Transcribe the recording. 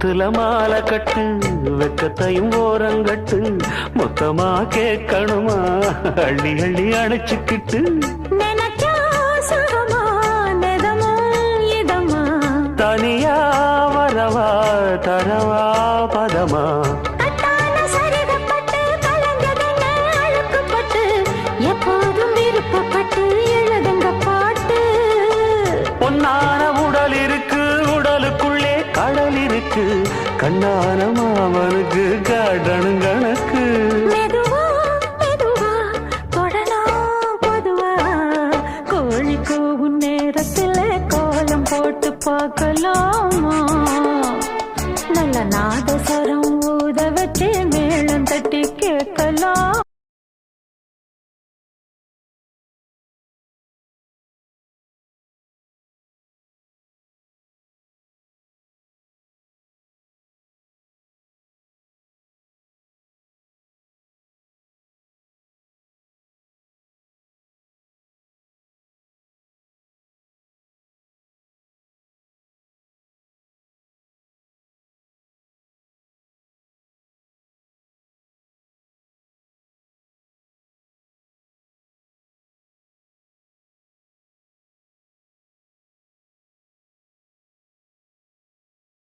முத்துல மாலை கட்டு வெக்கத்தையும் ஓரங்கட்டு மொத்தமா கேட்கணுமா அள்ளி அள்ளி அணைச்சுக்கிட்டு தனியா வரவா தரவா பதமா எப்போதும் விருப்பப்பட்டு எழுதுங்க பாட்டு பொன்னான உடல் இருக்கு உடலுக்குள்ளே கடல் இருக்கு கண்ணான மாமனுக்கு காடணுங்கன